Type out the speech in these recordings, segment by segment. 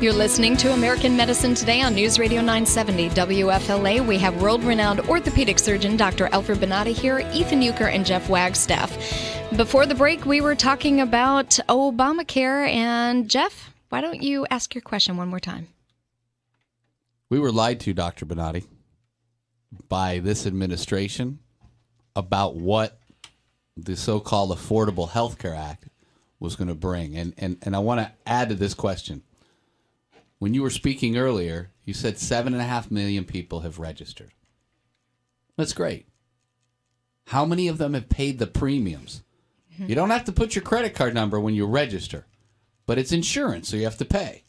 You're listening to American Medicine Today on News Radio 970 WFLA. We have world-renowned orthopedic surgeon Dr. Alfred Bonati here, Ethan Euchre, and Jeff Wagstaff. Before the break, we were talking about Obamacare. And Jeff, why don't you ask your question one more time? We were lied to, Dr. Bonati, by this administration about what the so-called Affordable Health Care Act was going to bring. And I want to add to this question. When you were speaking earlier, you said 7.5 million people have registered. That's great. How many of them have paid the premiums? You don't have to put your credit card number when you register, but it's insurance, so you have to pay.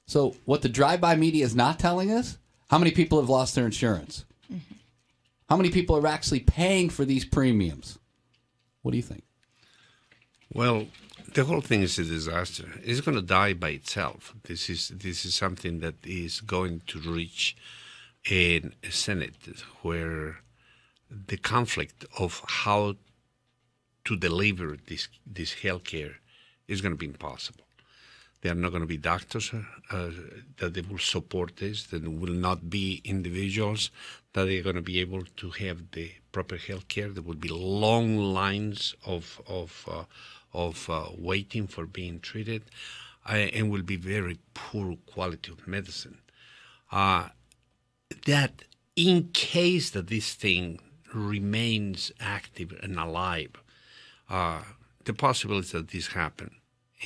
So what the drive-by media is not telling us, how many people have lost their insurance? How many people are actually paying for these premiums? What do you think? Well, the whole thing is a disaster. It's going to die by itself. This is something that is going to reach a Senate where the conflict of how to deliver this health care is going to be impossible. There are not going to be doctors that they will support this. There will not be individuals that are going to be able to have the proper health care. There will be long lines of waiting for being treated, and will be very poor quality of medicine. That in case that this thing remains active and alive, the possibility that this happen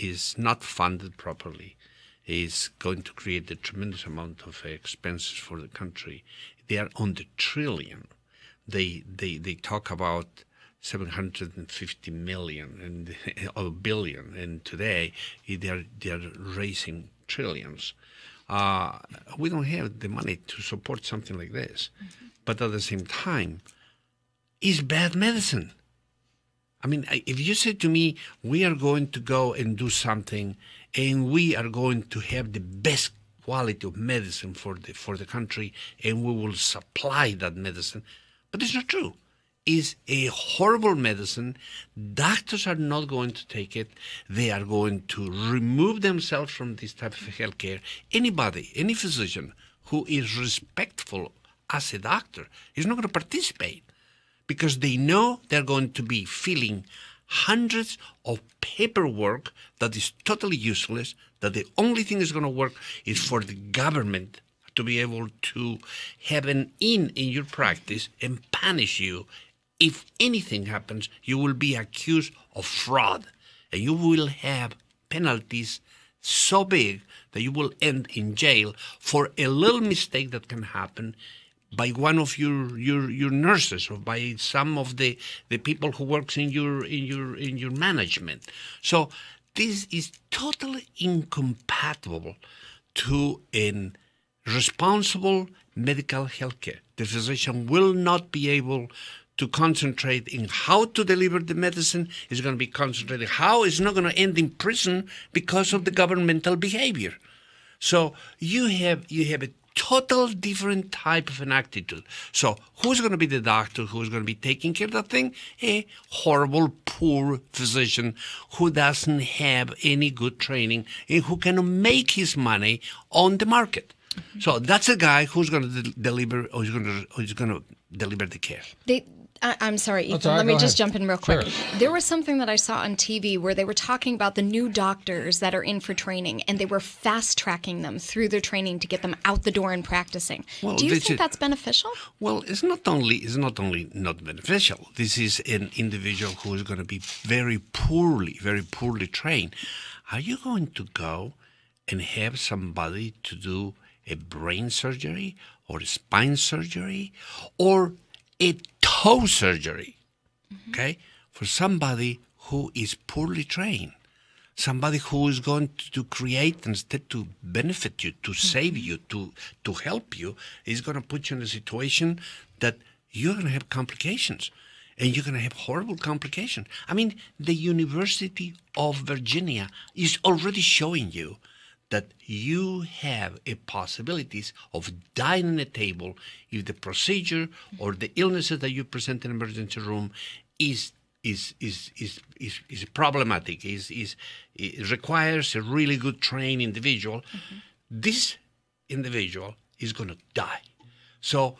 is not funded properly, is going to create a tremendous amount of expenses for the country. They are on the trillion. They talk about 750 million and or billion, and today they are raising trillions. We don't have the money to support something like this, but at the same time, it's bad medicine. I mean, if you say to me, we are going to go and do something, and we are going to have the best quality of medicine for the country, and we will supply that medicine, but it's not true. Is a horrible medicine. Doctors are not going to take it. They are going to remove themselves from this type of health care. Anybody, any physician who is respectful as a doctor is not going to participate because they know they're going to be filling hundreds of paperwork that is totally useless, that the only thing that's going to work is for the government to be able to have an in your practice and punish you. If anything happens, you will be accused of fraud, and you will have penalties so big that you will end in jail for a little mistake that can happen by one of your nurses or by some of the people who works in your management. So this is totally incompatible to a responsible medical health care. The physician will not be able to concentrate in how to deliver the medicine. Is going to be concentrated how it's not going to end in prison because of the governmental behavior. So you have a total different type of an attitude. So who's going to be the doctor who's going to be taking care of that thing? A horrible, poor physician who doesn't have any good training and who cannot make his money on the market. So that's a guy who's going to deliver, or who's going to deliver the care. I'm sorry, Ethan. Let me just jump in real quick. Sure. There was something that I saw on TV where they were talking about the new doctors that are in for training, and they were fast-tracking them through their training to get them out the door and practicing. Well, do you think that's beneficial? Well, it's not only not beneficial. This is an individual who is going to be very poorly trained. Are you going to go and have somebody to do a brain surgery or a spine surgery or a toe surgery, okay, for somebody who is poorly trained, somebody who is going to create instead to benefit you, to save you, to help you, is going to put you in a situation that you're going to have complications, and you're going to have horrible complications. I mean, the University of Virginia is already showing you that you have a possibilities of dying on a table if the procedure or the illnesses that you present in an emergency room is is problematic. It requires a really good trained individual. This individual is going to die. So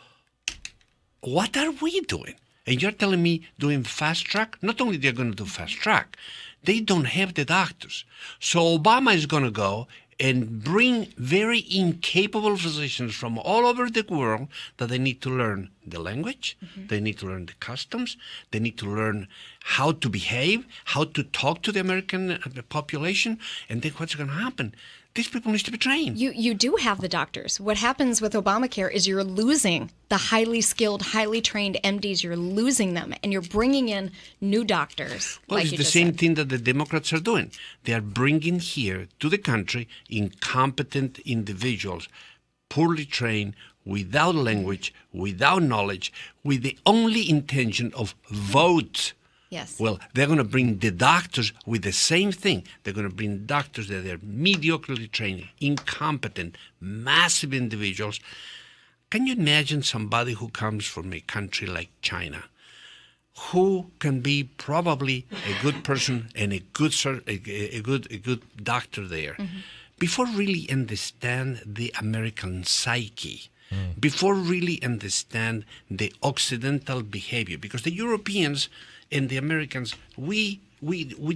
what are we doing? And you're telling me doing fast track? Not only they're going to do fast track, they don't have the doctors. So Obama is going to go and bring very incapable physicians from all over the world that they need to learn the language, they need to learn the customs, they need to learn how to behave, how to talk to the American population, and then what's going to happen? These people need to be trained. You do have the doctors. What happens with Obamacare is you're losing the highly skilled, highly trained MDs. You're losing them, and you're bringing in new doctors. Well, it's the same thing that the Democrats are doing. They are bringing here to the country incompetent individuals, poorly trained, without language, without knowledge, with the only intention of vote. Yes. Well, they're going to bring the doctors with the same thing. They're going to bring doctors that are mediocrely trained, incompetent, massive individuals. Can you imagine somebody who comes from a country like China, who can be probably a good person and a good doctor there, before really understand the American psyche? Before really understand the Occidental behavior, because the Europeans and the Americans, we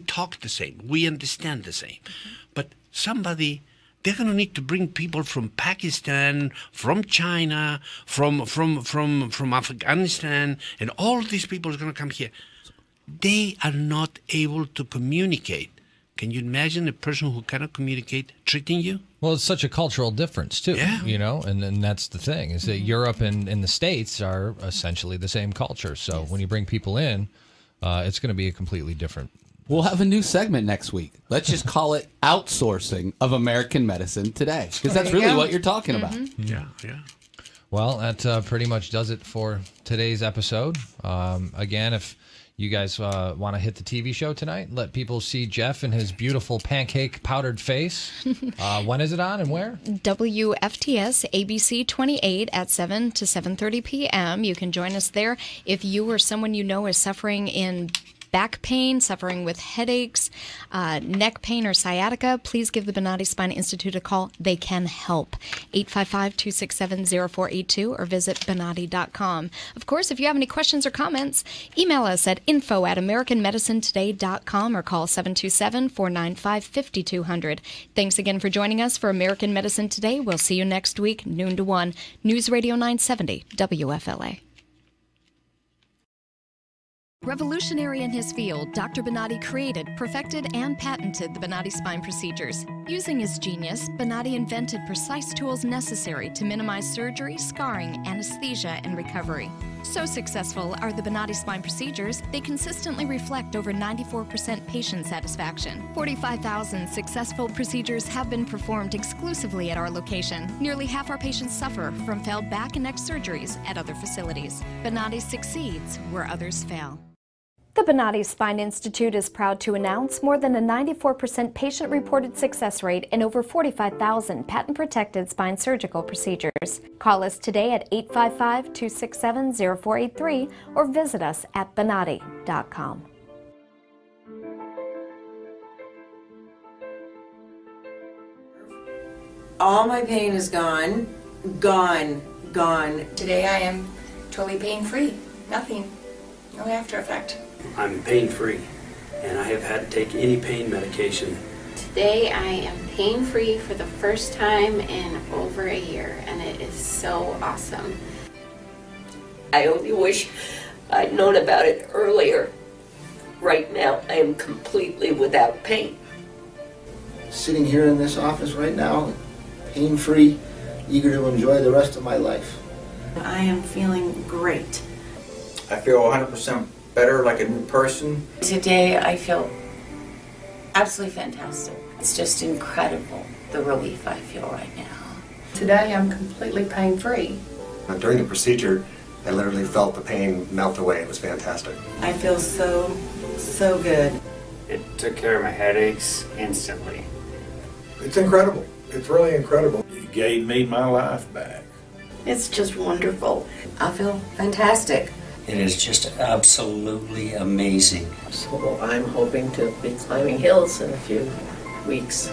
talk the same, we understand the same, but they're going to need to bring people from Pakistan, from China, from Afghanistan, and all these people are going to come here. They are not able to communicate. Can you imagine a person who cannot communicate treating you? Well, it's such a cultural difference, too, you know, and that's the thing, is that Europe and the States are essentially the same culture. So when you bring people in, it's going to be a completely different. We'll have a new segment next week. Let's just call it Outsourcing of American Medicine Today, because that's really what you're talking about. Yeah. Well, that pretty much does it for today's episode. Again, if you guys want to hit the TV show tonight, let people see Jeff and his beautiful pancake powdered face. When is it on and where? WFTS ABC 28 at 7 to 7:30 p.m. You can join us there. If you or someone you know is suffering in back pain, suffering with headaches, neck pain, or sciatica, please give the Bonati Spine Institute a call. They can help. 855-267-0482 or visit Bonati.com. Of course, if you have any questions or comments, email us at info@AmericanMedicineToday.com or call 727-495-5200. Thanks again for joining us for American Medicine Today. We'll see you next week, noon to 1. News Radio 970, WFLA. Revolutionary in his field, Dr. Bonati created, perfected, and patented the Bonati spine procedures. Using his genius, Bonati invented precise tools necessary to minimize surgery, scarring, anesthesia, and recovery. So successful are the Bonati spine procedures, they consistently reflect over 94% patient satisfaction. 45,000 successful procedures have been performed exclusively at our location. Nearly half our patients suffer from failed back and neck surgeries at other facilities. Bonati succeeds where others fail. The Bonati Spine Institute is proud to announce more than a 94% patient-reported success rate in over 45,000 patent-protected spine surgical procedures. Call us today at 855-267-0483 or visit us at Bonati.com. All my pain is gone. Gone. Today I am totally pain-free. Nothing. No after effect. I'm pain-free, and I have had to take any pain medication. Today I am pain-free for the first time in over a year, and it is so awesome. I only wish I'd known about it earlier. Right now, I am completely without pain. Sitting here in this office right now, pain-free, eager to enjoy the rest of my life. I am feeling great. I feel 100% better, like a new person. Today I feel absolutely fantastic. It's just incredible, the relief I feel right now. Today I'm completely pain-free. During the procedure, I literally felt the pain melt away. It was fantastic. I feel so good. It took care of my headaches instantly. It's incredible. It's really incredible. It gave me my life back. It's just wonderful. I feel fantastic. It is just absolutely amazing. So I'm hoping to be climbing hills in a few weeks.